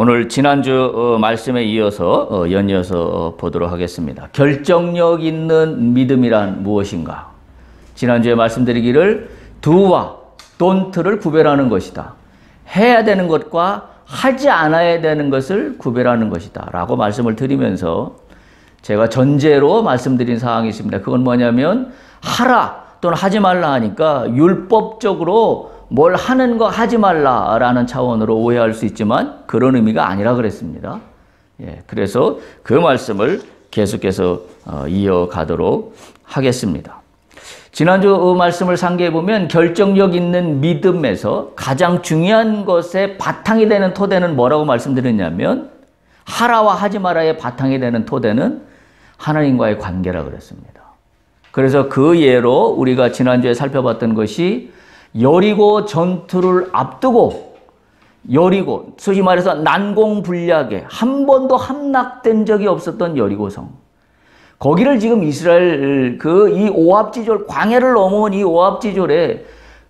오늘 지난주 말씀에 이어서 연이어서 보도록 하겠습니다. 결정력 있는 믿음이란 무엇인가? 지난주에 말씀드리기를 do와 don't를 구별하는 것이다. 해야 되는 것과 하지 않아야 되는 것을 구별하는 것이다 라고 말씀을 드리면서 제가 전제로 말씀드린 사항이 있습니다. 그건 뭐냐면 하라 또는 하지 말라 하니까 율법적으로 뭘 하는 거 하지 말라라는 차원으로 오해할 수 있지만 그런 의미가 아니라 그랬습니다. 그래서 그 말씀을 계속해서 이어가도록 하겠습니다. 지난주 말씀을 상기해 보면 결정력 있는 믿음에서 가장 중요한 것의 바탕이 되는 토대는 뭐라고 말씀드렸냐면 하라와 하지 마라의 바탕이 되는 토대는 하나님과의 관계라 그랬습니다. 그래서 그 예로 우리가 지난주에 살펴봤던 것이 여리고 전투를 앞두고 여리고 소위 말해서 난공불락에 한 번도 함락된 적이 없었던 여리고성. 거기를 지금 이스라엘 이 오합지졸 광야를 넘어온 이 오합지졸에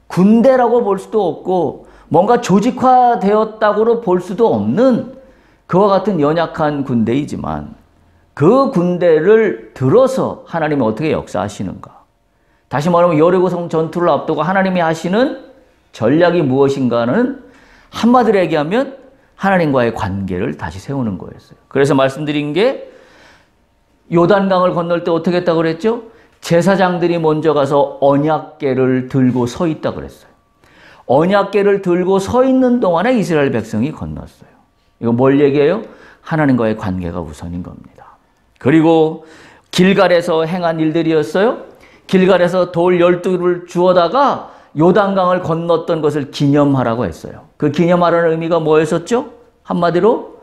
군대라고 볼 수도 없고 뭔가 조직화되었다고 볼 수도 없는 그와 같은 연약한 군대이지만 그 군대를 들어서 하나님이 어떻게 역사하시는가? 다시 말하면 여리고성 전투를 앞두고 하나님이 하시는 전략이 무엇인가는 한마디로 얘기하면 하나님과의 관계를 다시 세우는 거였어요. 그래서 말씀드린 게 요단강을 건널 때 어떻게 했다고 그랬죠? 제사장들이 먼저 가서 언약궤를 들고 서 있다고 그랬어요. 언약궤를 들고 서 있는 동안에 이스라엘 백성이 건넜어요. 이거 뭘 얘기해요? 하나님과의 관계가 우선인 겁니다. 그리고 길갈에서 행한 일들이었어요. 길갈에서 돌 12를 주워다가 요단강을 건넜던 것을 기념하라고 했어요. 그 기념하라는 의미가 뭐였었죠? 한마디로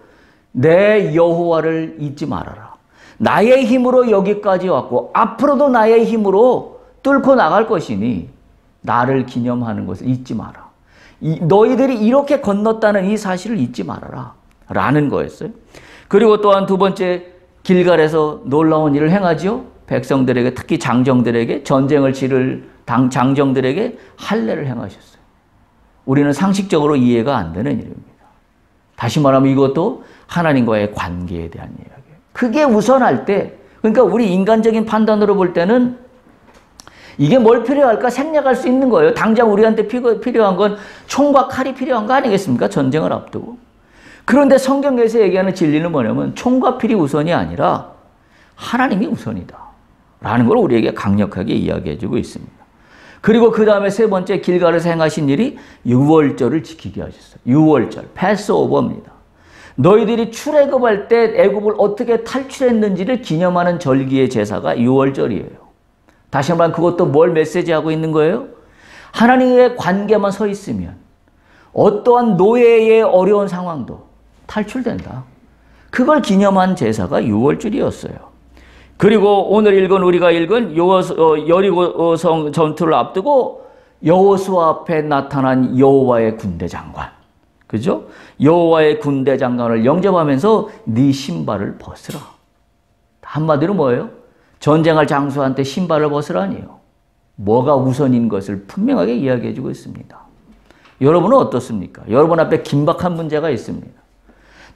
내 여호와를 잊지 말아라. 나의 힘으로 여기까지 왔고 앞으로도 나의 힘으로 뚫고 나갈 것이니 나를 기념하는 것을 잊지 마라. 너희들이 이렇게 건넜다는 이 사실을 잊지 말아라 라는 거였어요. 그리고 또한 두 번째 길갈에서 놀라운 일을 행하지요. 백성들에게 특히 장정들에게 전쟁을 치를 장정들에게 할례를 행하셨어요. 우리는 상식적으로 이해가 안 되는 일입니다. 다시 말하면 이것도 하나님과의 관계에 대한 이야기예요. 그게 우선할 때 그러니까 우리 인간적인 판단으로 볼 때는 이게 뭘 필요할까 생략할 수 있는 거예요. 당장 우리한테 필요한 건 총과 칼이 필요한 거 아니겠습니까? 전쟁을 앞두고. 그런데 성경에서 얘기하는 진리는 뭐냐면 총과 필이 우선이 아니라 하나님이 우선이다 라는 걸 우리에게 강력하게 이야기해 주고 있습니다. 그리고 그 다음에 세 번째 길갈에서 행하신 일이 유월절을 지키게 하셨어요. 유월절, 패스오버입니다. 너희들이 출애굽할 때 애굽을 어떻게 탈출했는지를 기념하는 절기의 제사가 유월절이에요. 다시 한번 그것도 뭘 메시지하고 있는 거예요? 하나님의 관계만 서 있으면 어떠한 노예의 어려운 상황도 탈출된다. 그걸 기념한 제사가 유월절이었어요. 그리고 오늘 우리가 읽은 여리고성 전투를 앞두고 여호수아 앞에 나타난 여호와의 군대 장관. 그죠? 여호와의 군대 장관을 영접하면서 네 신발을 벗으라. 한마디로 뭐예요? 전쟁할 장수한테 신발을 벗으라니요. 뭐가 우선인 것을 분명하게 이야기해 주고 있습니다. 여러분은 어떻습니까? 여러분 앞에 긴박한 문제가 있습니다.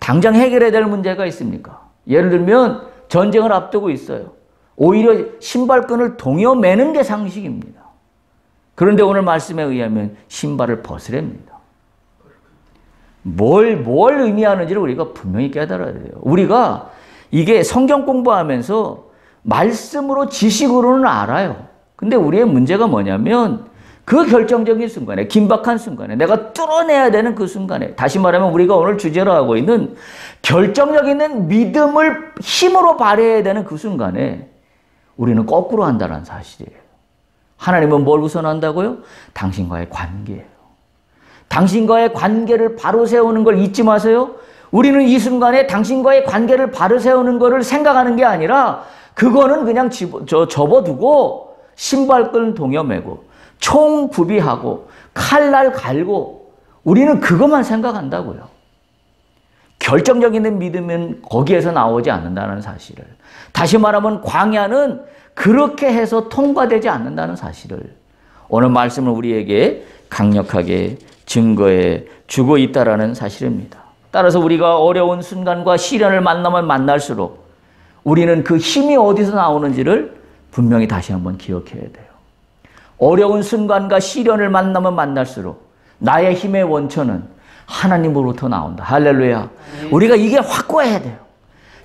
당장 해결해야 될 문제가 있습니까? 예를 들면 전쟁을 앞두고 있어요. 오히려 신발끈을 동여매는 게 상식입니다. 그런데 오늘 말씀에 의하면 신발을 벗으랍니다. 뭘 의미하는지를 우리가 분명히 깨달아야 돼요. 우리가 이게 성경 공부하면서 말씀으로 지식으로는 알아요. 근데 우리의 문제가 뭐냐면 그 결정적인 순간에 긴박한 순간에 내가 뚫어내야 되는 그 순간에 다시 말하면 우리가 오늘 주제로 하고 있는 결정력 있는 믿음을 힘으로 발휘해야 되는 그 순간에 우리는 거꾸로 한다는 사실이에요. 하나님은 뭘 우선한다고요? 당신과의 관계예요. 당신과의 관계를 바로 세우는 걸 잊지 마세요. 우리는 이 순간에 당신과의 관계를 바로 세우는 것을 생각하는 게 아니라 그거는 그냥 접어두고 신발끈 동여매고 총 구비하고 칼날 갈고 우리는 그것만 생각한다고요. 결정적 있는 믿음은 거기에서 나오지 않는다는 사실을. 다시 말하면 광야는 그렇게 해서 통과되지 않는다는 사실을 오늘 말씀을 우리에게 강력하게 증거해 주고 있다라는 사실입니다. 따라서 우리가 어려운 순간과 시련을 만나면 만날수록 우리는 그 힘이 어디서 나오는지를 분명히 다시 한번 기억해야 돼요. 어려운 순간과 시련을 만나면 만날수록 나의 힘의 원천은 하나님으로부터 나온다. 할렐루야. 우리가 이게 확고해야 돼요.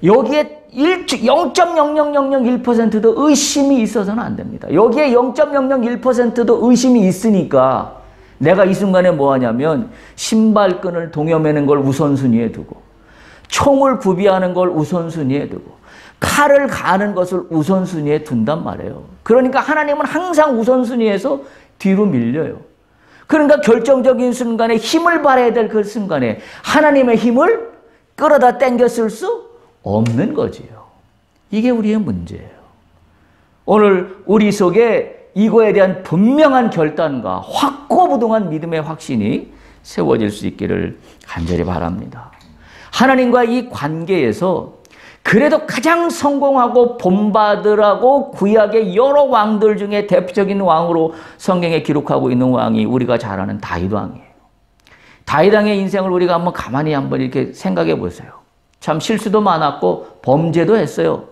여기에 0.00001%도 의심이 있어서는 안 됩니다. 여기에 0.001%도 의심이 있으니까 내가 이 순간에 뭐 하냐면 신발끈을 동여매는 걸 우선순위에 두고 총을 구비하는 걸 우선순위에 두고 칼을 가는 것을 우선순위에 둔단 말이에요. 그러니까 하나님은 항상 우선순위에서 뒤로 밀려요. 그러니까 결정적인 순간에 힘을 발해야 될 그 순간에 하나님의 힘을 끌어다 당겨 쓸 수 없는 거지요. 이게 우리의 문제예요. 오늘 우리 속에 이거에 대한 분명한 결단과 확고부동한 믿음의 확신이 세워질 수 있기를 간절히 바랍니다. 하나님과 이 관계에서 그래도 가장 성공하고 본받으라고 구약의 여러 왕들 중에 대표적인 왕으로 성경에 기록하고 있는 왕이 우리가 잘 아는 다윗 왕이에요. 다윗 왕의 인생을 우리가 가만히 한번 이렇게 생각해 보세요. 참 실수도 많았고 범죄도 했어요.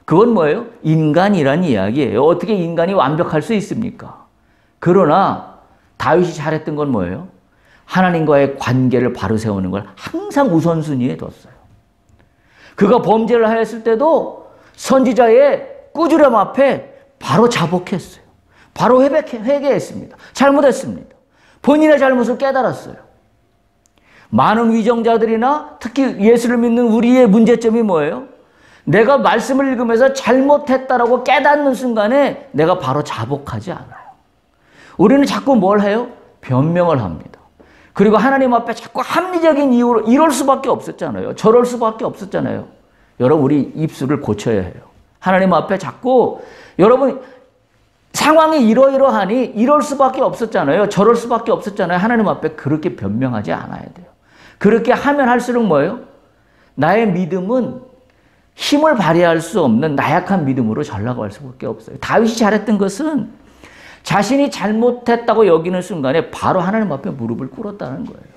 그건 뭐예요? 인간이란 이야기예요. 어떻게 인간이 완벽할 수 있습니까? 그러나 다윗이 잘했던 건 뭐예요? 하나님과의 관계를 바로 세우는 걸 항상 우선순위에 뒀어요. 그가 범죄를 하였을 때도 선지자의 꾸지람 앞에 바로 자복했어요. 바로 회개했습니다. 잘못했습니다. 본인의 잘못을 깨달았어요. 많은 위정자들이나 특히 예수를 믿는 우리의 문제점이 뭐예요? 내가 말씀을 읽으면서 잘못했다라고 깨닫는 순간에 내가 바로 자복하지 않아요. 우리는 자꾸 뭘 해요? 변명을 합니다. 그리고 하나님 앞에 자꾸 합리적인 이유로 이럴 수밖에 없었잖아요. 저럴 수밖에 없었잖아요. 여러분 우리 입술을 고쳐야 해요. 하나님 앞에 자꾸 여러분 상황이 이러이러하니 이럴 수밖에 없었잖아요. 저럴 수밖에 없었잖아요. 하나님 앞에 그렇게 변명하지 않아야 돼요. 그렇게 하면 할수록 뭐예요? 나의 믿음은 힘을 발휘할 수 없는 나약한 믿음으로 전락할 수밖에 없어요. 다윗이 잘했던 것은 자신이 잘못했다고 여기는 순간에 바로 하나님 앞에 무릎을 꿇었다는 거예요.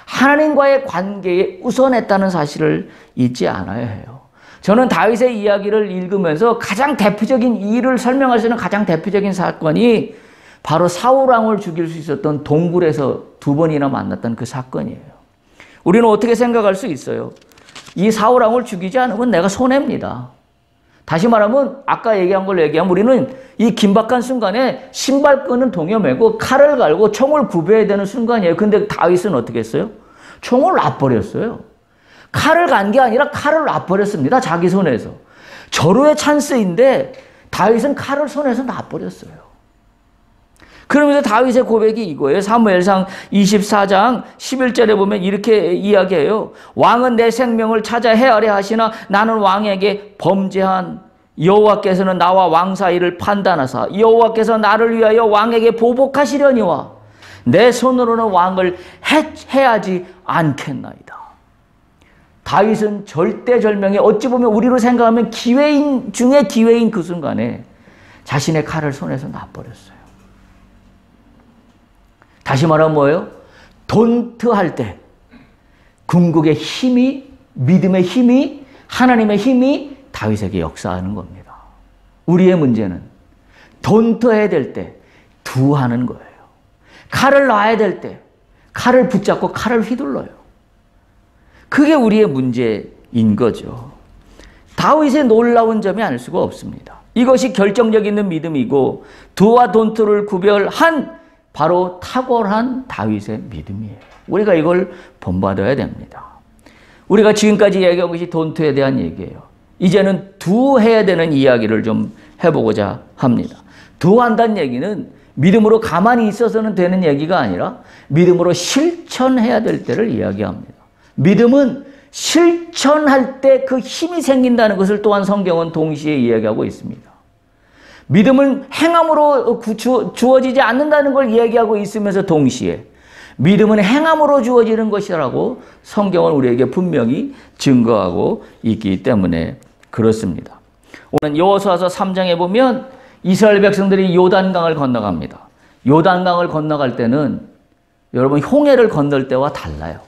하나님과의 관계에 우선했다는 사실을 잊지 않아야 해요. 저는 다윗의 이야기를 읽으면서 가장 대표적인 일을 설명할 수 있는 가장 대표적인 사건이 바로 사울 왕을 죽일 수 있었던 동굴에서 2번이나 만났던 그 사건이에요. 우리는 어떻게 생각할 수 있어요? 이 사울 왕을 죽이지 않으면 내가 손해입니다. 다시 말하면 아까 얘기한 걸 얘기하면 우리는 이 긴박한 순간에 신발끈은 동여매고 칼을 갈고 총을 구비해야 되는 순간이에요. 근데 다윗은 어떻게 했어요? 총을 놔버렸어요. 칼을 간 게 아니라 칼을 놔버렸습니다. 자기 손에서. 절호의 찬스인데 다윗은 칼을 손에서 놔버렸어요. 그러면서 다윗의 고백이 이거예요. 사무엘상 24장 11절에 보면 이렇게 이야기해요. 왕은 내 생명을 찾아 헤아려 하시나 나는 왕에게 범죄한 여호와께서는 나와 왕 사이를 판단하사 여호와께서 나를 위하여 왕에게 보복하시려니와 내 손으로는 왕을 해하지 않겠나이다. 다윗은 절대절명의 어찌 보면 우리로 생각하면 기회인 중에 기회인 그 순간에 자신의 칼을 손에서 놔버렸어요. 다시 말하면 뭐예요? 돈트할 때 궁극의 힘이, 믿음의 힘이, 하나님의 힘이 다윗에게 역사하는 겁니다. 우리의 문제는 돈트해야 될 때 두하는 거예요. 칼을 놔야 될 때 칼을 붙잡고 칼을 휘둘러요. 그게 우리의 문제인 거죠. 다윗의 놀라운 점이 아닐 수가 없습니다. 이것이 결정력 있는 믿음이고 두와 돈트를 구별한 바로 탁월한 다윗의 믿음이에요. 우리가 이걸 본받아야 됩니다. 우리가 지금까지 얘기한 것이 돈트에 대한 얘기예요. 이제는 두해야 되는 이야기를 좀 해보고자 합니다. 두한다는 얘기는 믿음으로 가만히 있어서는 되는 얘기가 아니라 믿음으로 실천해야 될 때를 이야기합니다. 믿음은 실천할 때 그 힘이 생긴다는 것을 또한 성경은 동시에 이야기하고 있습니다. 믿음은 행함으로 주어지지 않는다는 걸 이야기하고 있으면서 동시에 믿음은 행함으로 주어지는 것이라고 성경은 우리에게 분명히 증거하고 있기 때문에 그렇습니다. 오늘 여호수아서 3장에 보면 이스라엘 백성들이 요단강을 건너갑니다. 요단강을 건너갈 때는 여러분 홍해를 건널 때와 달라요.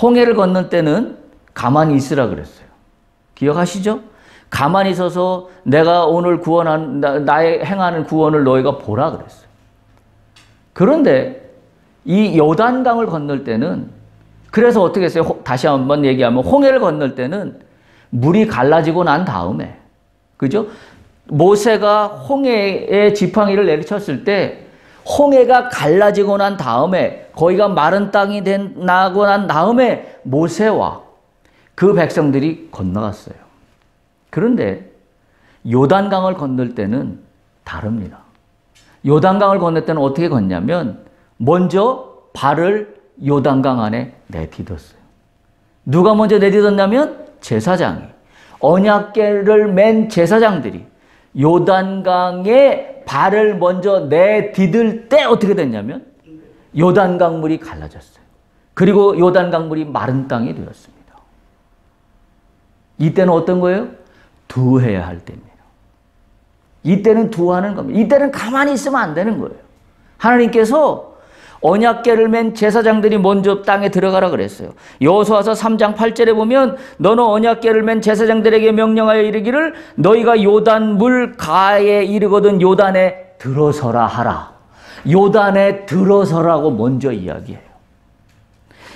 홍해를 건널 때는 가만히 있으라 그랬어요. 기억하시죠? 가만히 있어서 내가 오늘 나의 행하는 구원을 너희가 보라 그랬어요. 그런데 이 요단강을 건널 때는, 그래서 어떻게 했어요? 다시 한번 얘기하면 홍해를 건널 때는 물이 갈라지고 난 다음에, 그죠? 모세가 홍해에 지팡이를 내리쳤을 때 홍해가 갈라지고 난 다음에, 거기가 마른 땅이 나고 난 다음에 모세와 그 백성들이 건너갔어요. 그런데 요단강을 건널 때는 다릅니다. 요단강을 건널 때는 어떻게 건냐면 먼저 발을 요단강 안에 내딛었어요. 누가 먼저 내딛었냐면 제사장이, 언약궤를 맨 제사장들이 요단강에 발을 먼저 내딛을 때 어떻게 됐냐면 요단강 물이 갈라졌어요. 그리고 요단강 물이 마른 땅이 되었습니다. 이때는 어떤 거예요? 두해야 할 때입니다. 이때는 두하는 겁니다. 이때는 가만히 있으면 안 되는 거예요. 하나님께서 언약궤를 맨 제사장들이 먼저 땅에 들어가라 그랬어요. 여호수아서 3장 8절에 보면 너는 언약궤를 맨 제사장들에게 명령하여 이르기를 너희가 요단 물 가에 이르거든 요단에 들어서라 하라. 요단에 들어서라고 먼저 이야기해요.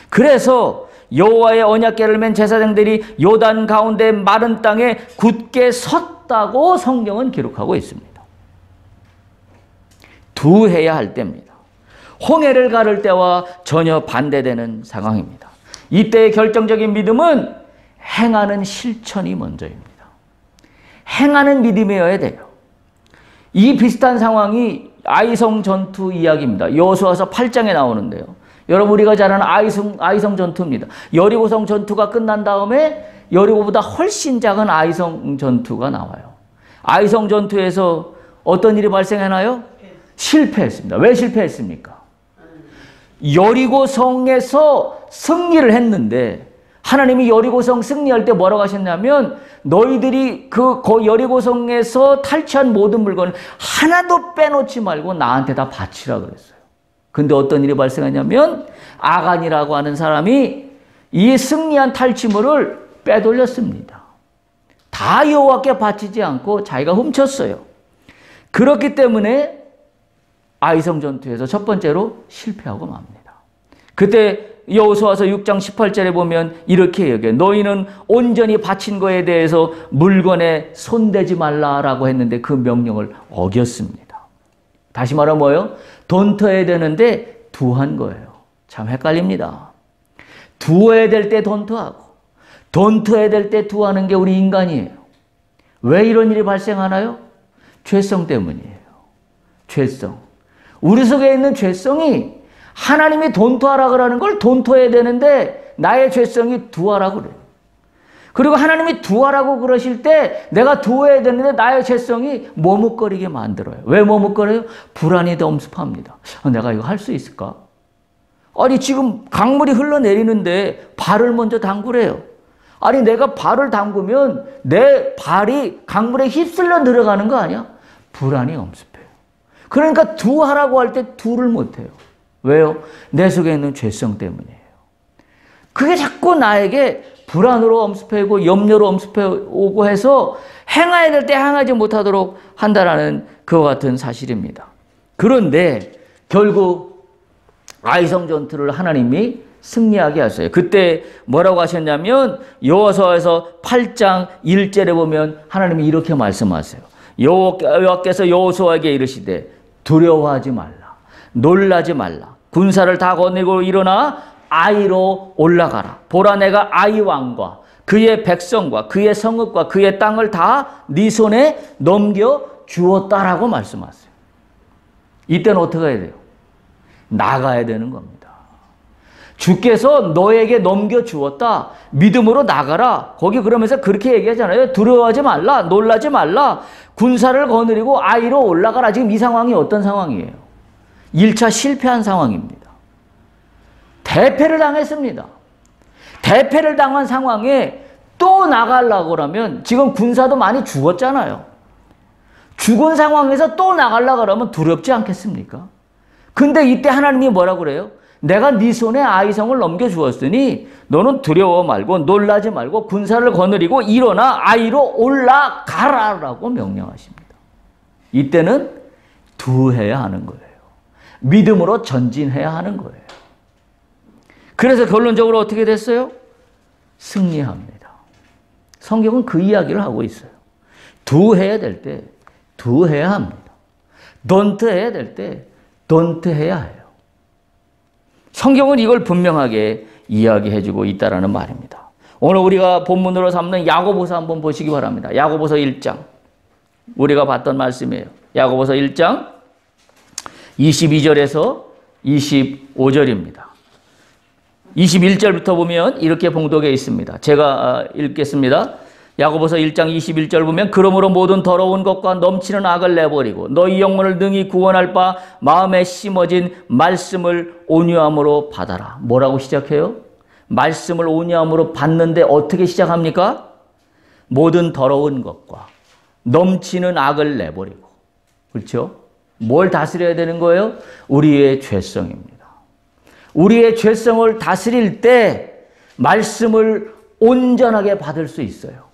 그래서 여호와의 언약궤를 맨 제사장들이 요단 가운데 마른 땅에 굳게 섰다고 성경은 기록하고 있습니다. 두해야 할 때입니다. 홍해를 가를 때와 전혀 반대되는 상황입니다. 이때의 결정적인 믿음은 행하는 실천이 먼저입니다. 행하는 믿음이어야 돼요. 이 비슷한 상황이 아이성 전투 이야기입니다. 여호수아서 8장에 나오는데요. 여러분 우리가 잘 아는 아이성 전투입니다. 여리고성 전투가 끝난 다음에 여리고보다 훨씬 작은 아이성 전투가 나와요. 아이성 전투에서 어떤 일이 발생하나요? 실패했습니다. 왜 실패했습니까? 여리고성에서 승리를 했는데 하나님이 여리고성 승리할 때 뭐라고 하셨냐면 너희들이 그 여리고성에서 탈취한 모든 물건을 하나도 빼놓지 말고 나한테 다 바치라 그랬어요. 근데 어떤 일이 발생하냐면 아간이라고 하는 사람이 이 승리한 탈취물을 빼돌렸습니다. 다 여호와께 바치지 않고 자기가 훔쳤어요. 그렇기 때문에 아이성 전투에서 첫 번째로 실패하고 맙니다. 그때 여호수아서 6장 18절에 보면 이렇게 얘기해요. 너희는 온전히 바친 거에 대해서 물건에 손대지 말라라고 했는데 그 명령을 어겼습니다. 다시 말하면 뭐예요? 돈터해야 되는데 두한 거예요. 참 헷갈립니다. 두어야 될 때 돈터하고 돈터해야 될 때 두하는 게 우리 인간이에요. 왜 이런 일이 발생하나요? 죄성 때문이에요. 죄성. 우리 속에 있는 죄성이 하나님이 돈토하라 그러는 걸 돈토해야 되는데 나의 죄성이 두하라고 그래요. 그리고 하나님이 두하라고 그러실 때 내가 두어야 되는데 나의 죄성이 머뭇거리게 만들어요. 왜 머뭇거려요? 불안이 엄습합니다. 내가 이거 할 수 있을까? 아니 지금 강물이 흘러내리는데 발을 먼저 담그래요. 아니 내가 발을 담그면 내 발이 강물에 휩쓸려 들어가는 거 아니야? 불안이 엄습해요. 그러니까 두하라고 할 때 두를 못해요. 왜요? 내 속에 있는 죄성 때문이에요. 그게 자꾸 나에게 불안으로 엄습해오고 염려로 엄습해오고 해서 행해야 될 때 행하지 못하도록 한다라는 그와 같은 사실입니다. 그런데 결국 아이성 전투를 하나님이 승리하게 하셨어요. 그때 뭐라고 하셨냐면 여호수아에서 8장 1절에 보면 하나님이 이렇게 말씀하세요. 여호와께서 여호수아에게 이르시되 두려워하지 말라. 놀라지 말라. 군사를 다 거느리고 일어나 아이로 올라가라. 보라 내가 아이 왕과 그의 백성과 그의 성읍과 그의 땅을 다 네 손에 넘겨 주었다라고 말씀하세요. 이때는 어떻게 해야 돼요? 나가야 되는 겁니다. 주께서 너에게 넘겨 주었다. 믿음으로 나가라. 거기 그러면서 그렇게 얘기하잖아요. 두려워하지 말라. 놀라지 말라. 군사를 거느리고 아이로 올라가라. 지금 이 상황이 어떤 상황이에요? 1차 실패한 상황입니다. 대패를 당했습니다. 대패를 당한 상황에 또 나가려고 그러면 지금 군사도 많이 죽었잖아요. 죽은 상황에서 또 나가려고 그러면 두렵지 않겠습니까? 근데 이때 하나님이 뭐라고 그래요? 내가 네 손에 아이성을 넘겨주었으니 너는 두려워 말고 놀라지 말고 군사를 거느리고 일어나 아이로 올라가라라고 명령하십니다. 이때는 두해야 하는 거예요. 믿음으로 전진해야 하는 거예요. 그래서 결론적으로 어떻게 됐어요? 승리합니다. 성경은 그 이야기를 하고 있어요. 두해야 될 때 두해야 합니다. don't 해야 될 때 don't 해야 해요. 성경은 이걸 분명하게 이야기해주고 있다라는 말입니다. 오늘 우리가 본문으로 삼는 야고보서 한번 보시기 바랍니다. 야고보서 1장. 우리가 봤던 말씀이에요. 야고보서 1장 22절에서 25절입니다. 21절부터 보면 이렇게 봉독해 있습니다. 제가 읽겠습니다. 야고보서 1장 21절 보면 그러므로 모든 더러운 것과 넘치는 악을 내버리고 너희 영혼을 능히 구원할 바 마음에 심어진 말씀을 온유함으로 받아라. 뭐라고 시작해요? 말씀을 온유함으로 받는데 어떻게 시작합니까? 모든 더러운 것과 넘치는 악을 내버리고. 그렇죠? 뭘 다스려야 되는 거예요? 우리의 죄성입니다. 우리의 죄성을 다스릴 때 말씀을 온전하게 받을 수 있어요.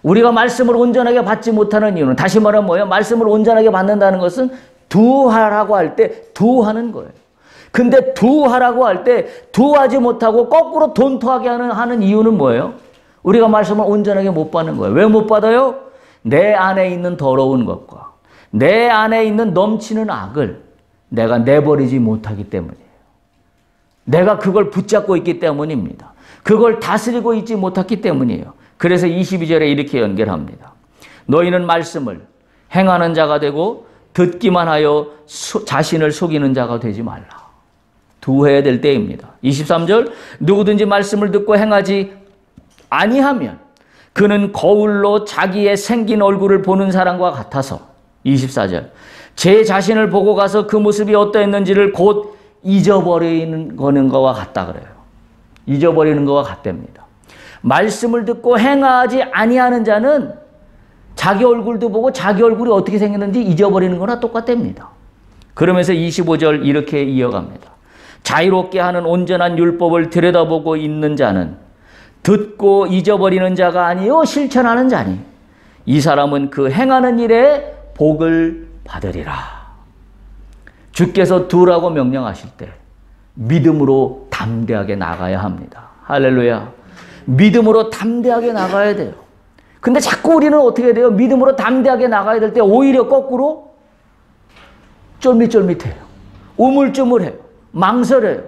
우리가 말씀을 온전하게 받지 못하는 이유는 다시 말하면 뭐예요? 말씀을 온전하게 받는다는 것은 두하라고 할 때 두하는 거예요. 근데 두하라고 할 때 두하지 못하고 거꾸로 돈토하게 하는 이유는 뭐예요? 우리가 말씀을 온전하게 못 받는 거예요. 왜 못 받아요? 내 안에 있는 더러운 것과 내 안에 있는 넘치는 악을 내가 내버리지 못하기 때문이에요. 내가 그걸 붙잡고 있기 때문입니다. 그걸 다스리고 있지 못했기 때문이에요. 그래서 22절에 이렇게 연결합니다. 너희는 말씀을 행하는 자가 되고 듣기만 하여 자신을 속이는 자가 되지 말라. 두해야 될 때입니다. 23절 누구든지 말씀을 듣고 행하지 아니하면 그는 거울로 자기의 생긴 얼굴을 보는 사람과 같아서 24절 제 자신을 보고 가서 그 모습이 어떠했는지를 곧 잊어버리는 거와 같다 그래요. 잊어버리는 거와 같답니다. 말씀을 듣고 행하지 아니하는 자는 자기 얼굴도 보고 자기 얼굴이 어떻게 생겼는지 잊어버리는 거나 똑같답니다. 그러면서 25절 이렇게 이어갑니다. 자유롭게 하는 온전한 율법을 들여다보고 있는 자는 듣고 잊어버리는 자가 아니요 실천하는 자니 이 사람은 그 행하는 일에 복을 받으리라. 주께서 두라고 명령하실 때 믿음으로 담대하게 나가야 합니다. 할렐루야. 믿음으로 담대하게 나가야 돼요. 근데 자꾸 우리는 어떻게 돼요? 믿음으로 담대하게 나가야 될 때 오히려 거꾸로 쫄깃쫄깃해요. 우물쭈물해요. 망설여요.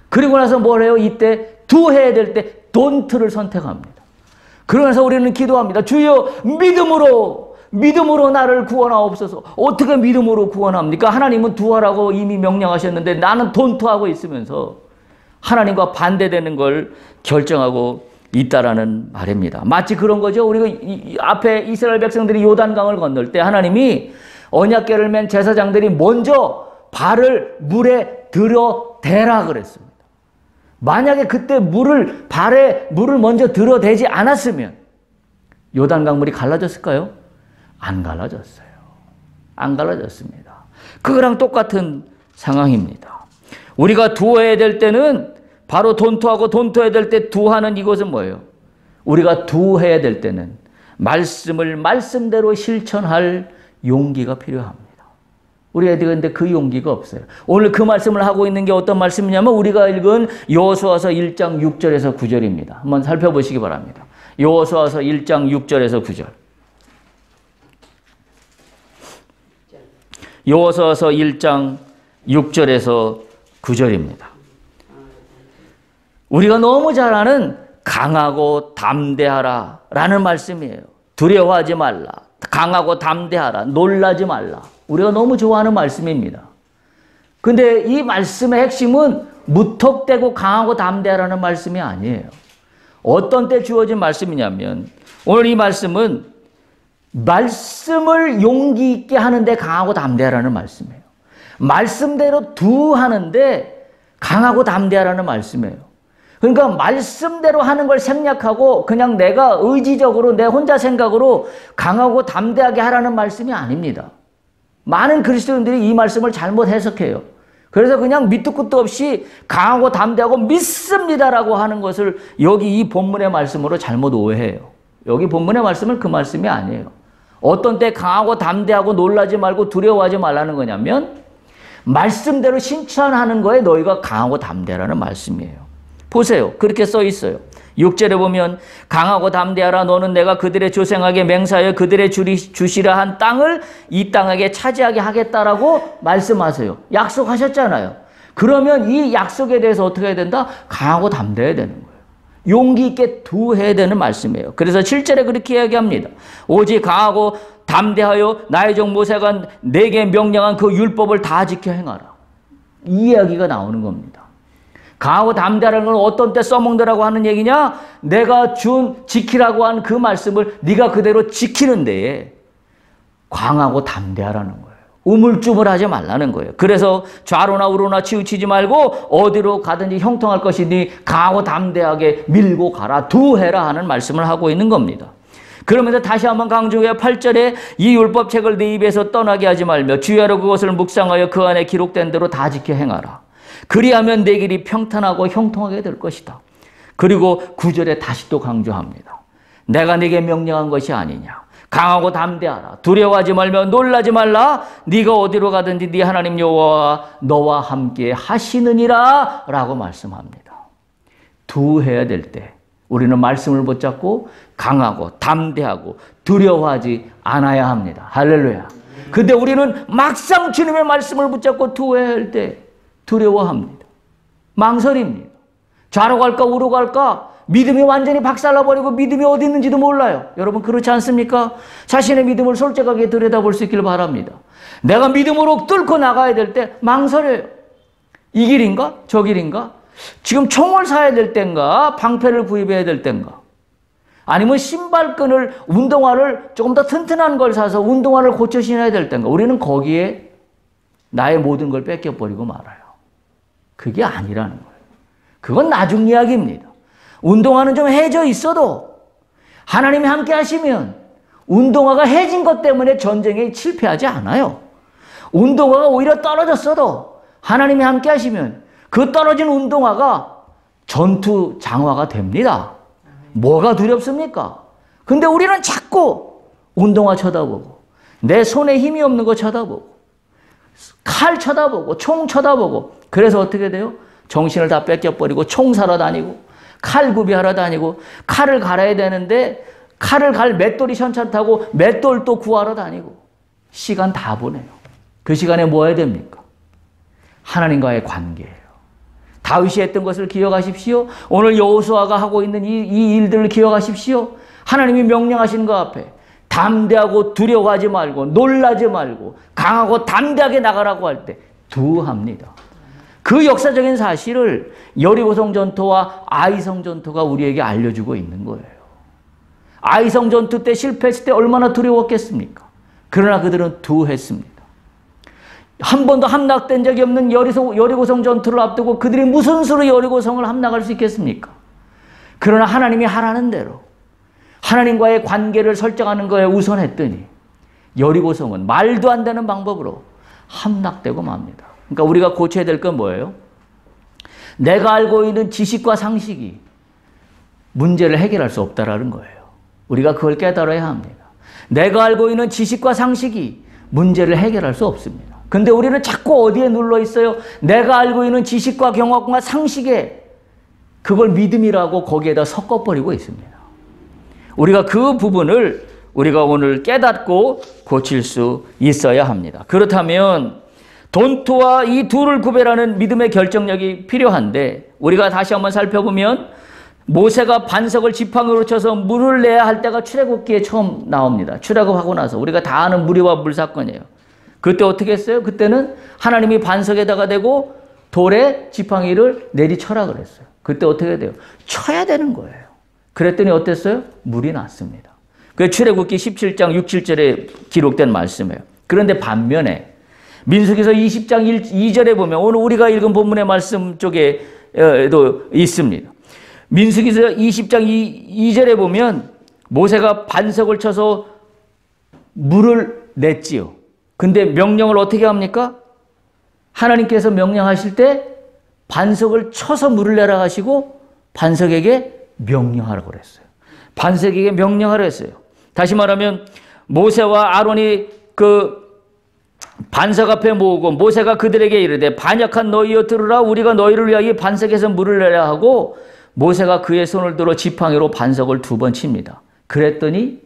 그리고 나서 뭘 해요? 이때 두해야 될 때 don't를 선택합니다. 그러면서 우리는 기도합니다. 주여 믿음으로 나를 구원하옵소서. 어떻게 믿음으로 구원합니까? 하나님은 두하라고 이미 명령하셨는데 나는 돈토하고 있으면서 하나님과 반대되는 걸 결정하고 있다라는 말입니다. 마치 그런 거죠. 우리가 앞에 이스라엘 백성들이 요단강을 건널 때 하나님이 언약궤를 맨 제사장들이 먼저 발을 물에 들여대라 그랬습니다. 만약에 그때 발에 물을 먼저 들여대지 않았으면 요단강 물이 갈라졌을까요? 안 갈라졌어요. 안 갈라졌습니다. 그거랑 똑같은 상황입니다. 우리가 두어야 될 때는 바로 돈토하고 돈토해야 될 때 두하는 이것은 뭐예요? 우리가 두해야 될 때는 말씀을 말씀대로 실천할 용기가 필요합니다. 우리가 근데 그 용기가 없어요. 오늘 그 말씀을 하고 있는 게 어떤 말씀이냐면 우리가 읽은 여호수아서 1장 6절에서 9절입니다. 한번 살펴보시기 바랍니다. 여호수아서 1장 6절에서 9절. 여호수아서 1장 6절에서 9절입니다. 우리가 너무 잘 아는 강하고 담대하라 라는 말씀이에요. 두려워하지 말라. 강하고 담대하라. 놀라지 말라. 우리가 너무 좋아하는 말씀입니다. 근데 이 말씀의 핵심은 무턱대고 강하고 담대하라는 말씀이 아니에요. 어떤 때 주어진 말씀이냐면 오늘 이 말씀은 말씀을 용기 있게 하는데 강하고 담대하라는 말씀이에요. 말씀대로 하는데 강하고 담대하라는 말씀이에요. 그러니까 말씀대로 하는 걸 생략하고 그냥 내가 의지적으로 내 혼자 생각으로 강하고 담대하게 하라는 말씀이 아닙니다. 많은 그리스도인들이 이 말씀을 잘못 해석해요. 그래서 그냥 밑도 끝도 없이 강하고 담대하고 믿습니다라고 하는 것을 여기 이 본문의 말씀으로 잘못 오해해요. 여기 본문의 말씀은 그 말씀이 아니에요. 어떤 때 강하고 담대하고 놀라지 말고 두려워하지 말라는 거냐면 말씀대로 실천하는 거에 너희가 강하고 담대라는 말씀이에요. 보세요. 그렇게 써 있어요. 6절에 보면 강하고 담대하라. 너는 내가 그들의 조상에게 맹세하여 그들의 주시라 한 땅을 이 땅에게 차지하게 하겠다라고 말씀하세요. 약속하셨잖아요. 그러면 이 약속에 대해서 어떻게 해야 된다? 강하고 담대해야 되는 거예요. 용기 있게 두해야 되는 말씀이에요. 그래서 7절에 그렇게 이야기합니다. 오직 강하고 담대하여 나의 종 모세가 내게 명령한 그 율법을 다 지켜 행하라. 이 이야기가 나오는 겁니다. 강하고 담대하는 건 어떤 때 써먹느라고 하는 얘기냐? 내가 지키라고 한 그 말씀을 네가 그대로 지키는 데에 강하고 담대하라는 거예요. 우물쭈물하지 말라는 거예요. 그래서 좌로나 우로나 치우치지 말고 어디로 가든지 형통할 것이니 강하고 담대하게 밀고 가라. 두해라 하는 말씀을 하고 있는 겁니다. 그러면서 다시 한번 강조해요. 8절에 이 율법책을 네 입에서 떠나게 하지 말며 주야로 그것을 묵상하여 그 안에 기록된 대로 다 지켜 행하라. 그리하면 내 길이 평탄하고 형통하게 될 것이다. 그리고 9절에 다시 또 강조합니다. 내가 네게 명령한 것이 아니냐. 강하고 담대하라. 두려워하지 말며 놀라지 말라. 네가 어디로 가든지 네 하나님 여호와가 너와 함께 하시느니라 라고 말씀합니다. 두해야 될 때 우리는 말씀을 붙잡고 강하고 담대하고 두려워하지 않아야 합니다. 할렐루야. 근데 우리는 막상 주님의 말씀을 붙잡고 두해야 할 때 두려워합니다. 망설입니다. 좌로 갈까 우로 갈까 믿음이 완전히 박살나버리고 믿음이 어디 있는지도 몰라요. 여러분 그렇지 않습니까? 자신의 믿음을 솔직하게 들여다볼 수 있길 바랍니다. 내가 믿음으로 뚫고 나가야 될 때 망설여요. 이 길인가? 저 길인가? 지금 총을 사야 될 땐가? 방패를 구입해야 될 땐가? 아니면 신발끈을 운동화를 조금 더 튼튼한 걸 사서 운동화를 고쳐 신어야 될 땐가? 우리는 거기에 나의 모든 걸 뺏겨버리고 말아요. 그게 아니라는 거예요. 그건 나중 이야기입니다. 운동화는 좀 해져 있어도 하나님이 함께 하시면 운동화가 해진 것 때문에 전쟁에 실패하지 않아요. 운동화가 오히려 떨어졌어도 하나님이 함께 하시면 그 떨어진 운동화가 전투 장화가 됩니다. 뭐가 두렵습니까? 근데 우리는 자꾸 운동화 쳐다보고 내 손에 힘이 없는 거 쳐다보고 칼 쳐다보고 총 쳐다보고 그래서 어떻게 돼요? 정신을 다 뺏겨버리고 총 사러 다니고 칼 구비하러 다니고 칼을 갈아야 되는데 칼을 갈 맷돌이 현찮다고 맷돌 또 구하러 다니고 시간 다 보내요. 그 시간에 뭐 해야 됩니까? 하나님과의 관계예요. 다윗이 했던 것을 기억하십시오. 오늘 여호수아가 하고 있는 이 일들을 기억하십시오. 하나님이 명령하신 것 앞에 담대하고 두려워하지 말고 놀라지 말고 강하고 담대하게 나가라고 할 때 두합니다. 그 역사적인 사실을 여리고성 전투와 아이성 전투가 우리에게 알려주고 있는 거예요. 아이성 전투 때 실패했을 때 얼마나 두려웠겠습니까? 그러나 그들은 두했습니다. 한 번도 함락된 적이 없는 여리고성 전투를 앞두고 그들이 무슨 수로 여리고성을 함락할 수 있겠습니까? 그러나 하나님이 하라는 대로 하나님과의 관계를 설정하는 거에 우선했더니 여리고성은 말도 안 되는 방법으로 함락되고 맙니다. 그러니까 우리가 고쳐야 될 건 뭐예요? 내가 알고 있는 지식과 상식이 문제를 해결할 수 없다라는 거예요. 우리가 그걸 깨달아야 합니다. 내가 알고 있는 지식과 상식이 문제를 해결할 수 없습니다. 근데 우리는 자꾸 어디에 눌러 있어요? 내가 알고 있는 지식과 경험과 상식에 그걸 믿음이라고 거기에다 섞어버리고 있습니다. 우리가 그 부분을 우리가 오늘 깨닫고 고칠 수 있어야 합니다. 그렇다면 돈투와 이 둘을 구별하는 믿음의 결정력이 필요한데 우리가 다시 한번 살펴보면 모세가 반석을 지팡이로 쳐서 물을 내야 할 때가 출애굽기에 처음 나옵니다. 출애굽하고 나서 우리가 다 아는 무리와 물 사건이에요. 그때 어떻게 했어요? 그때는 하나님이 반석에다가 대고 돌에 지팡이를 내리쳐라 그랬어요. 그때 어떻게 돼요? 쳐야 되는 거예요. 그랬더니 어땠어요? 물이 났습니다. 그게 출애굽기 17장 6, 7절에 기록된 말씀이에요. 그런데 반면에 민수기서 20장 2절에 보면 오늘 우리가 읽은 본문의 말씀 쪽에도 있습니다. 민수기서 20장 2절에 보면 모세가 반석을 쳐서 물을 냈지요. 근데 명령을 어떻게 합니까? 하나님께서 명령하실 때 반석을 쳐서 물을 내라 하시고 반석에게 명령하라고 그랬어요. 반석에게 명령하라 했어요. 다시 말하면 모세와 아론이 그 반석 앞에 모으고 모세가 그들에게 이르되 반역한 너희여 들으라 우리가 너희를 위하여 반석에서 물을 내라 하고 모세가 그의 손을 들어 지팡이로 반석을 2번 칩니다. 그랬더니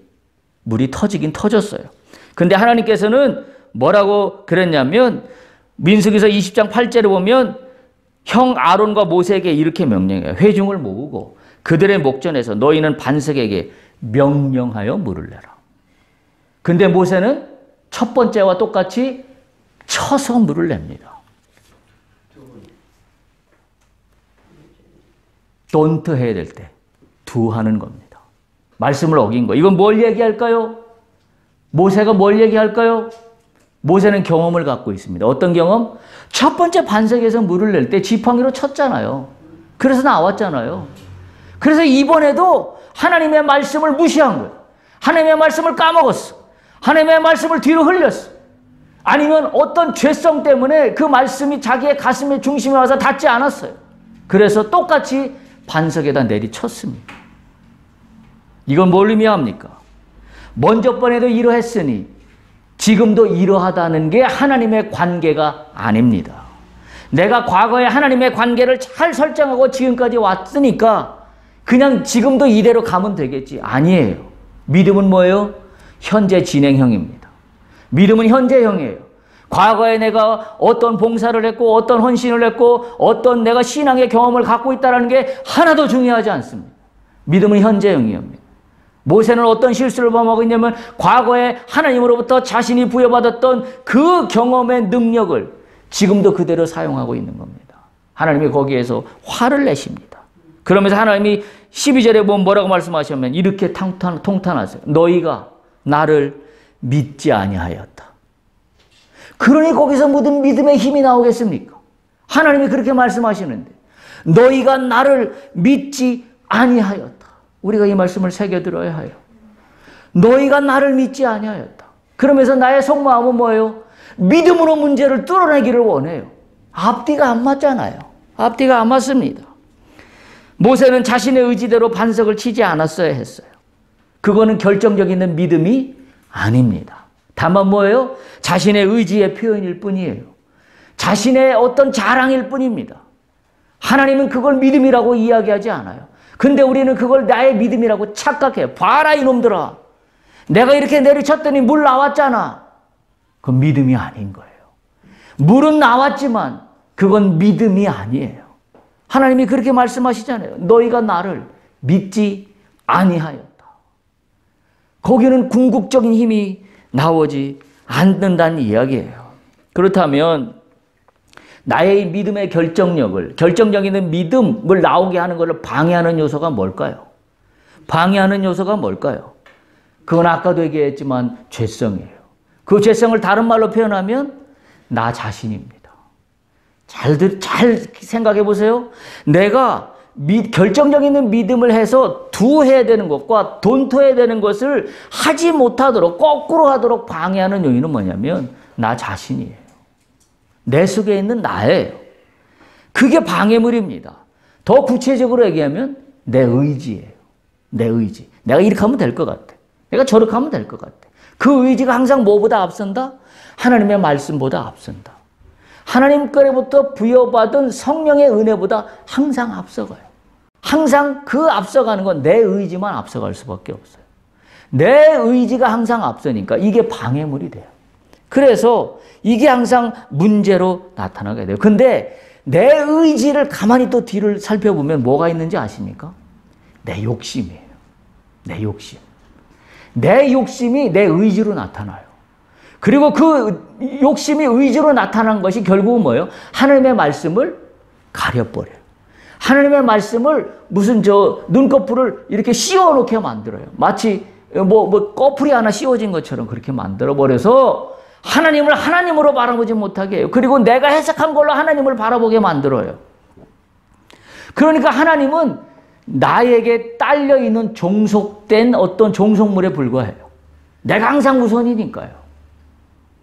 물이 터지긴 터졌어요. 근데 하나님께서는 뭐라고 그랬냐면 민수기서 20장 8절에 보면 형 아론과 모세에게 이렇게 명령해요. 회중을 모으고 그들의 목전에서 너희는 반석에게 명령하여 물을 내라. 근데 모세는 첫 번째와 똑같이 쳐서 물을 냅니다. don't 해야 될 때 do 하는 겁니다. 말씀을 어긴 거. 이건 뭘 얘기할까요? 모세가 뭘 얘기할까요? 모세는 경험을 갖고 있습니다. 어떤 경험? 첫 번째 반석에서 물을 낼 때 지팡이로 쳤잖아요. 그래서 나왔잖아요. 그래서 이번에도 하나님의 말씀을 무시한 거예요. 하나님의 말씀을 까먹었어. 하나님의 말씀을 뒤로 흘렸어. 아니면 어떤 죄성 때문에 그 말씀이 자기의 가슴의 중심에 와서 닿지 않았어요. 그래서 똑같이 반석에다 내리쳤습니다. 이건 뭘 의미합니까? 먼저 번에도 이러했으니 지금도 이러하다는 게 하나님의 관계가 아닙니다. 내가 과거에 하나님의 관계를 잘 설정하고 지금까지 왔으니까 그냥 지금도 이대로 가면 되겠지. 아니에요. 믿음은 뭐예요? 현재 진행형입니다. 믿음은 현재형이에요. 과거에 내가 어떤 봉사를 했고 어떤 헌신을 했고 어떤 내가 신앙의 경험을 갖고 있다는 게 하나도 중요하지 않습니다. 믿음은 현재형입니다. 모세는 어떤 실수를 범하고 있냐면 과거에 하나님으로부터 자신이 부여받았던 그 경험의 능력을 지금도 그대로 사용하고 있는 겁니다. 하나님이 거기에서 화를 내십니다. 그러면서 하나님이 12절에 보면 뭐라고 말씀하시면 이렇게 통탄하세요. 너희가 나를 믿지 아니하였다. 그러니 거기서 무슨 믿음의 힘이 나오겠습니까? 하나님이 그렇게 말씀하시는데 너희가 나를 믿지 아니하였다. 우리가 이 말씀을 새겨들어야 해요. 너희가 나를 믿지 아니하였다. 그러면서 나의 속마음은 뭐예요? 믿음으로 문제를 뚫어내기를 원해요. 앞뒤가 안 맞잖아요. 앞뒤가 안 맞습니다. 모세는 자신의 의지대로 반석을 치지 않았어야 했어요. 그거는 결정적인 믿음이 아닙니다. 다만 뭐예요? 자신의 의지의 표현일 뿐이에요. 자신의 어떤 자랑일 뿐입니다. 하나님은 그걸 믿음이라고 이야기하지 않아요. 근데 우리는 그걸 나의 믿음이라고 착각해요. 봐라 이놈들아. 내가 이렇게 내리쳤더니 물 나왔잖아. 그건 믿음이 아닌 거예요. 물은 나왔지만 그건 믿음이 아니에요. 하나님이 그렇게 말씀하시잖아요. 너희가 나를 믿지 아니하였다. 거기는 궁극적인 힘이 나오지 않는다는 이야기예요. 그렇다면 나의 믿음의 결정적인 믿음을 나오게 하는 것을 방해하는 요소가 뭘까요? 방해하는 요소가 뭘까요? 그건 아까도 얘기했지만 죄성이에요. 그 죄성을 다른 말로 표현하면 나 자신입니다. 잘 생각해 보세요. 내가 결정적인 믿음을 해서 해야 되는 것과 돈토해야 되는 것을 하지 못하도록 거꾸로 하도록 방해하는 요인은 뭐냐면 나 자신이에요. 내 속에 있는 나예요. 그게 방해물입니다. 더 구체적으로 얘기하면 내 의지예요. 내 의지. 내가 이렇게 하면 될 것 같아. 내가 저렇게 하면 될 것 같아. 그 의지가 항상 뭐보다 앞선다? 하나님의 말씀보다 앞선다. 하나님께로부터 부여받은 성령의 은혜보다 항상 앞서가요. 항상 그 앞서가는 건 내 의지만 앞서갈 수밖에 없어요. 내 의지가 항상 앞서니까 이게 방해물이 돼요. 그래서 이게 항상 문제로 나타나게 돼요. 근데 내 의지를 가만히 또 뒤를 살펴보면 뭐가 있는지 아십니까? 내 욕심이에요. 내 욕심. 내 욕심이 내 의지로 나타나요. 그리고 그 욕심이 의지로 나타난 것이 결국은 뭐예요? 하나님의 말씀을 가려버려요. 하나님의 말씀을 무슨 눈꺼풀을 이렇게 씌워놓게 만들어요. 마치 꺼풀이 하나 씌워진 것처럼 그렇게 만들어버려서 하나님을 하나님으로 바라보지 못하게 해요. 그리고 내가 해석한 걸로 하나님을 바라보게 만들어요. 그러니까 하나님은 나에게 딸려있는 종속된 어떤 종속물에 불과해요. 내가 항상 우선이니까요.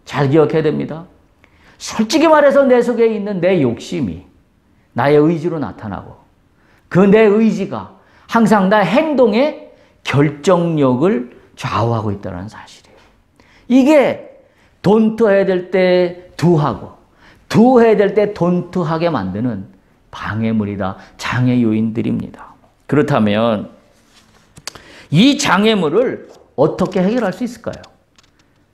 잘 기억해야 됩니다. 솔직히 말해서 내 속에 있는 내 욕심이 나의 의지로 나타나고 그 내 의지가 항상 나 행동의 결정력을 좌우하고 있다는 사실이에요. 이게 don't 해야 될 때 do하고 do 해야 될 때 don't하게 만드는 방해물이다, 장애 요인들입니다. 그렇다면 이 장애물을 어떻게 해결할 수 있을까요?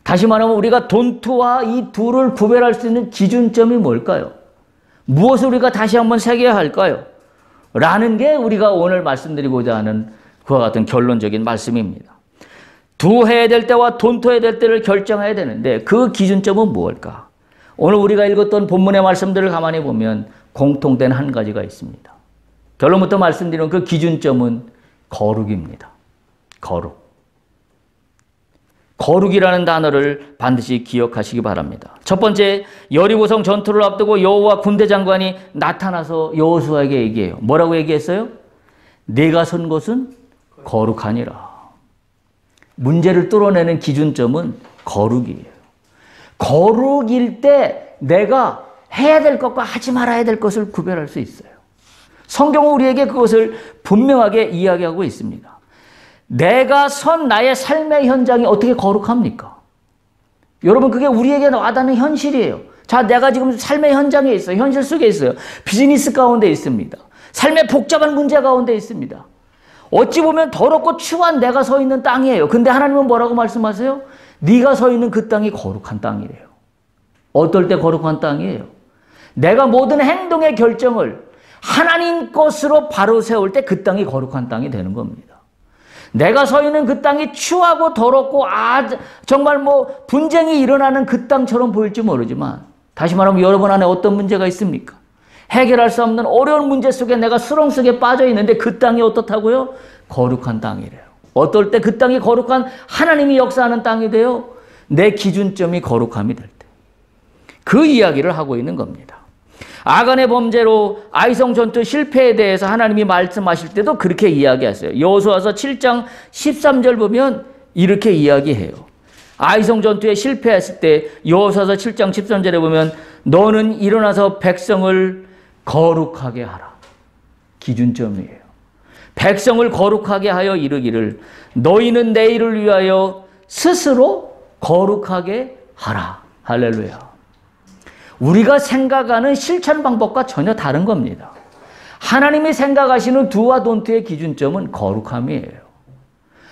다시 말하면 우리가 don't와 이 do를 구별할 수 있는 기준점이 뭘까요? 무엇을 우리가 다시 한번 새겨야 할까요? 라는 게 우리가 오늘 말씀드리고자 하는 그와 같은 결론적인 말씀입니다. do 해야 될 때와 don't 해야 될 때를 결정해야 되는데 그 기준점은 무엇일까? 오늘 우리가 읽었던 본문의 말씀들을 가만히 보면 공통된 한 가지가 있습니다. 결론부터 말씀드리는 그 기준점은 거룩입니다. 거룩. 거룩이라는 단어를 반드시 기억하시기 바랍니다. 첫 번째, 여리고성 전투를 앞두고 여호와 군대 장관이 나타나서 여호수아에게 얘기해요. 뭐라고 얘기했어요? 내가 선 곳은 거룩하니라. 문제를 뚫어내는 기준점은 거룩이에요. 거룩일 때 내가 해야 될 것과 하지 말아야 될 것을 구별할 수 있어요. 성경은 우리에게 그것을 분명하게 이야기하고 있습니다. 내가 선 나의 삶의 현장이 어떻게 거룩합니까? 여러분, 그게 우리에게 와닿는 현실이에요. 자, 내가 지금 삶의 현장에 있어요. 현실 속에 있어요. 비즈니스 가운데 있습니다. 삶의 복잡한 문제 가운데 있습니다. 어찌 보면 더럽고 추한 내가 서 있는 땅이에요. 근데 하나님은 뭐라고 말씀하세요? 네가 서 있는 그 땅이 거룩한 땅이래요. 어떨 때 거룩한 땅이에요? 내가 모든 행동의 결정을 하나님 것으로 바로 세울 때 그 땅이 거룩한 땅이 되는 겁니다. 내가 서 있는 그 땅이 추하고 더럽고 정말 분쟁이 일어나는 그 땅처럼 보일지 모르지만 다시 말하면 여러분 안에 어떤 문제가 있습니까? 해결할 수 없는 어려운 문제 속에 내가 수렁 속에 빠져 있는데 그 땅이 어떻다고요? 거룩한 땅이래요. 어떨 때 그 땅이 거룩한 하나님이 역사하는 땅이 돼요? 내 기준점이 거룩함이 될 때. 그 이야기를 하고 있는 겁니다. 아간의 범죄로 아이성 전투 실패에 대해서 하나님이 말씀하실 때도 그렇게 이야기하세요. 여호수아서 7장 13절 보면 이렇게 이야기해요. 아이성 전투에 실패했을 때 여호수아서 7장 13절에 보면 너는 일어나서 백성을 거룩하게 하라. 기준점이에요. 백성을 거룩하게 하여 이르기를 너희는 내일을 위하여 스스로 거룩하게 하라. 할렐루야. 우리가 생각하는 실천 방법과 전혀 다른 겁니다. 하나님이 생각하시는 do와 don't의 기준점은 거룩함이에요.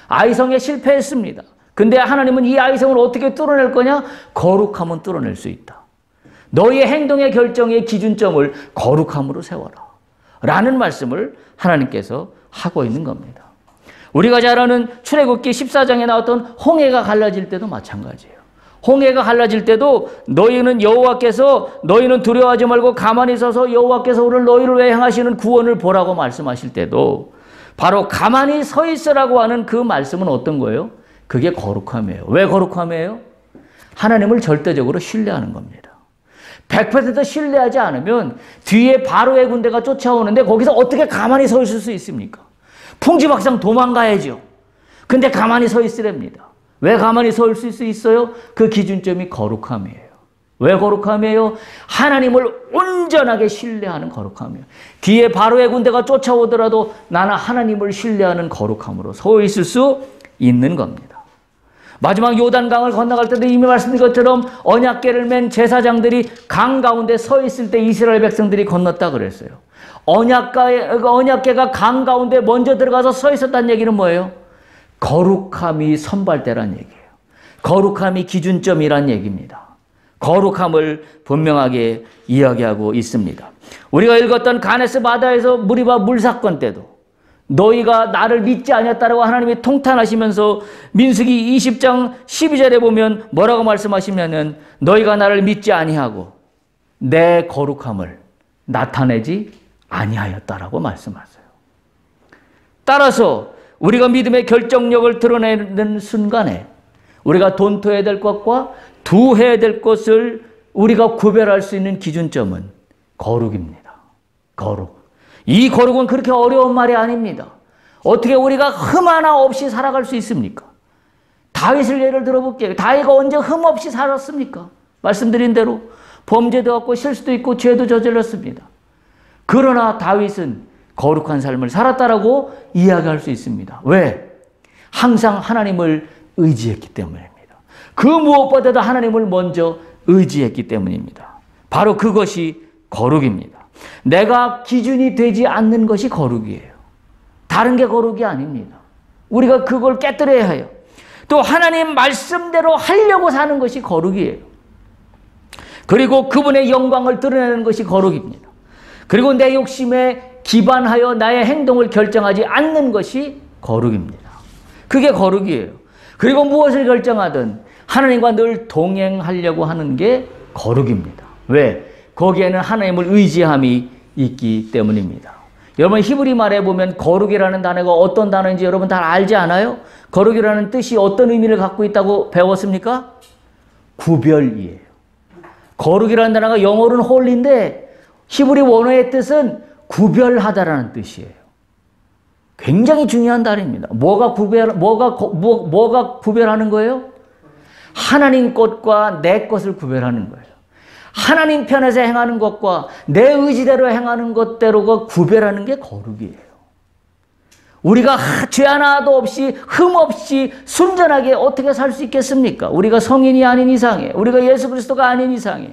아이성에 실패했습니다. 근데 하나님은 이 아이성을 어떻게 뚫어낼 거냐? 거룩함은 뚫어낼 수 있다. 너희의 행동의 결정의 기준점을 거룩함으로 세워라. 라는 말씀을 하나님께서 하고 있는 겁니다. 우리가 잘 아는 출애굽기 14장에 나왔던 홍해가 갈라질 때도 마찬가지예요. 홍해가 갈라질 때도 너희는 여호와께서 너희는 두려워하지 말고 가만히 서서 여호와께서 오늘 너희를 위해 행하시는 구원을 보라고 말씀하실 때도 바로 가만히 서 있으라고 하는 그 말씀은 어떤 거예요? 그게 거룩함이에요. 왜 거룩함이에요? 하나님을 절대적으로 신뢰하는 겁니다. 100% 신뢰하지 않으면 뒤에 바로의 군대가 쫓아오는데 거기서 어떻게 가만히 서 있을 수 있습니까? 풍지박상 도망가야죠. 근데 가만히 서 있으랍니다. 왜 가만히 서 있을 수 있어요? 그 기준점이 거룩함이에요. 왜 거룩함이에요? 하나님을 온전하게 신뢰하는 거룩함이에요. 뒤에 바로의 군대가 쫓아오더라도 나는 하나님을 신뢰하는 거룩함으로 서 있을 수 있는 겁니다. 마지막 요단강을 건너갈 때도 이미 말씀드린 것처럼 언약궤를 맨 제사장들이 강 가운데 서 있을 때 이스라엘 백성들이 건넜다 그랬어요. 언약궤가 강 가운데 먼저 들어가서 서 있었다는 얘기는 뭐예요? 거룩함이 선발대란 얘기예요. 거룩함이 기준점이란 얘기입니다. 거룩함을 분명하게 이야기하고 있습니다. 우리가 읽었던 가네스 바다에서 무리바 물 사건 때도 너희가 나를 믿지 아니었다라고 하나님이 통탄하시면서 민수기 20장 12절에 보면 뭐라고 말씀하시냐면 너희가 나를 믿지 아니하고 내 거룩함을 나타내지 아니하였다라고 말씀하세요. 따라서 우리가 믿음의 결정력을 드러내는 순간에 우리가 don't 해야 될 것과 do 해야 될 것을 우리가 구별할 수 있는 기준점은 거룩입니다. 거룩. 이 거룩은 그렇게 어려운 말이 아닙니다. 어떻게 우리가 흠 하나 없이 살아갈 수 있습니까? 다윗을 예를 들어볼게요. 다윗이 언제 흠 없이 살았습니까? 말씀드린 대로 범죄도 했고 실수도 있고 죄도 저질렀습니다. 그러나 다윗은 거룩한 삶을 살았다라고 이야기할 수 있습니다. 왜? 항상 하나님을 의지했기 때문입니다. 그 무엇보다도 하나님을 먼저 의지했기 때문입니다. 바로 그것이 거룩입니다. 내가 기준이 되지 않는 것이 거룩이에요. 다른 게 거룩이 아닙니다. 우리가 그걸 깨뜨려야 해요. 또 하나님 말씀대로 하려고 사는 것이 거룩이에요. 그리고 그분의 영광을 드러내는 것이 거룩입니다. 그리고 내 욕심에 기반하여 나의 행동을 결정하지 않는 것이 거룩입니다. 그게 거룩이에요. 그리고 무엇을 결정하든 하나님과 늘 동행하려고 하는 게 거룩입니다. 왜? 거기에는 하나님을 의지함이 있기 때문입니다. 여러분 히브리 말에 보면 거룩이라는 단어가 어떤 단어인지 여러분 다 알지 않아요? 거룩이라는 뜻이 어떤 의미를 갖고 있다고 배웠습니까? 구별이에요. 거룩이라는 단어가 영어로는 홀리인데 히브리 원어의 뜻은 구별하다라는 뜻이에요. 굉장히 중요한 단어입니다. 뭐가 구별하는 거예요? 하나님 것과 내 것을 구별하는 거예요. 하나님 편에서 행하는 것과 내 의지대로 행하는 것대로가 구별하는 게 거룩이에요. 우리가 죄 하나도 없이 흠 없이 순전하게 어떻게 살 수 있겠습니까? 우리가 성인이 아닌 이상에, 우리가 예수 그리스도가 아닌 이상에.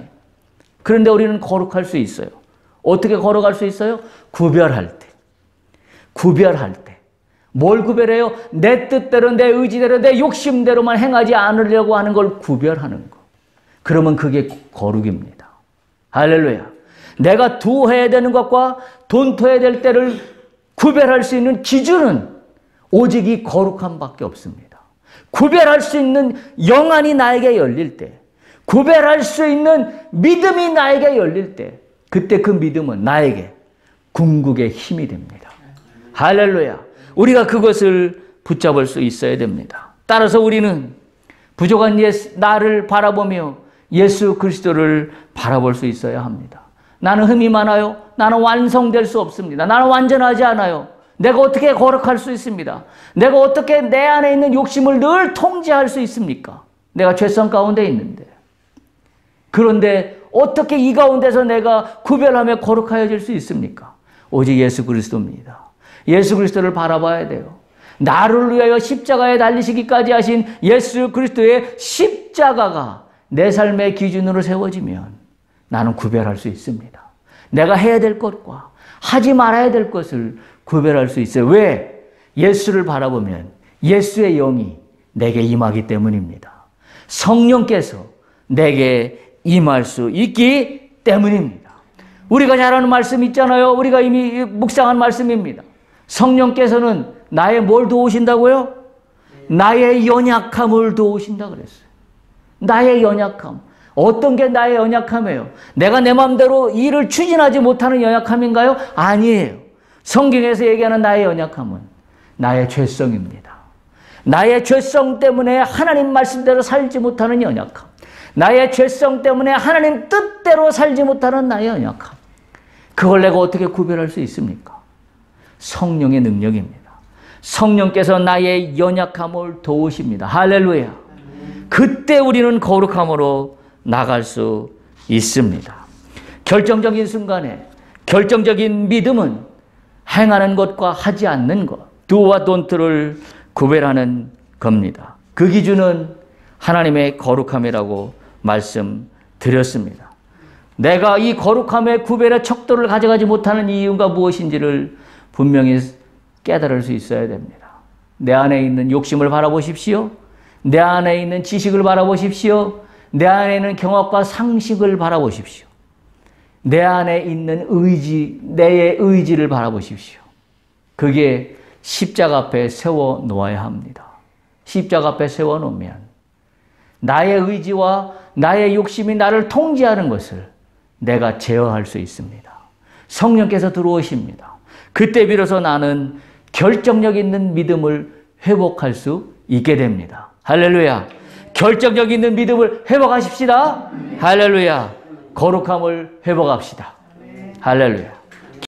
그런데 우리는 거룩할 수 있어요. 어떻게 거룩할 수 있어요? 구별할 때. 구별할 때. 뭘 구별해요? 내 뜻대로, 내 의지대로, 내 욕심대로만 행하지 않으려고 하는 걸 구별하는 거. 그러면 그게 거룩입니다. 할렐루야. 내가 도해야 되는 것과 돈토해야 될 때를 구별할 수 있는 기준은 오직 이 거룩함밖에 없습니다. 구별할 수 있는 영안이 나에게 열릴 때, 구별할 수 있는 믿음이 나에게 열릴 때, 그때 그 믿음은 나에게 궁극의 힘이 됩니다. 할렐루야. 우리가 그것을 붙잡을 수 있어야 됩니다. 따라서 우리는 부족한 나를 바라보며 예수 그리스도를 바라볼 수 있어야 합니다. 나는 흠이 많아요. 나는 완성될 수 없습니다. 나는 완전하지 않아요. 내가 어떻게 거룩할 수 있습니다. 내가 어떻게 내 안에 있는 욕심을 늘 통제할 수 있습니까? 내가 죄성 가운데 있는데. 그런데 어떻게 이 가운데서 내가 구별하며 거룩하여질 수 있습니까? 오직 예수 그리스도입니다. 예수 그리스도를 바라봐야 돼요. 나를 위하여 십자가에 달리시기까지 하신 예수 그리스도의 십자가가 내 삶의 기준으로 세워지면 나는 구별할 수 있습니다. 내가 해야 될 것과 하지 말아야 될 것을 구별할 수 있어요. 왜? 예수를 바라보면 예수의 영이 내게 임하기 때문입니다. 성령께서 내게 임할 수 있기 때문입니다. 우리가 잘 아는 말씀 있잖아요. 우리가 이미 묵상한 말씀입니다. 성령께서는 나의 뭘 도우신다고요? 나의 연약함을 도우신다 그랬어요. 나의 연약함. 어떤 게 나의 연약함이에요? 내가 내 마음대로 일을 추진하지 못하는 연약함인가요? 아니에요. 성경에서 얘기하는 나의 연약함은 나의 죄성입니다. 나의 죄성 때문에 하나님 말씀대로 살지 못하는 연약함. 나의 죄성 때문에 하나님 뜻대로 살지 못하는 나의 연약함. 그걸 내가 어떻게 구별할 수 있습니까? 성령의 능력입니다. 성령께서 나의 연약함을 도우십니다. 할렐루야. 그때 우리는 거룩함으로 나갈 수 있습니다. 결정적인 순간에 결정적인 믿음은 행하는 것과 하지 않는 것, do와 don't를 구별하는 겁니다. 그 기준은 하나님의 거룩함이라고 말씀드렸습니다. 내가 이 거룩함의 구별의 척도를 가져가지 못하는 이유가 무엇인지를 분명히 깨달을 수 있어야 됩니다. 내 안에 있는 욕심을 바라보십시오. 내 안에 있는 지식을 바라보십시오. 내 안에 있는 경험과 상식을 바라보십시오. 내 안에 있는 의지, 내 의지를 바라보십시오. 그게 십자가 앞에 세워 놓아야 합니다. 십자가 앞에 세워 놓으면 나의 의지와 나의 욕심이 나를 통제하는 것을 내가 제어할 수 있습니다. 성령께서 들어오십니다. 그때 비로소 나는 결정력 있는 믿음을 회복할 수 있게 됩니다. 할렐루야. 결정력 있는 믿음을 회복하십시다. 할렐루야. 거룩함을 회복합시다. 할렐루야.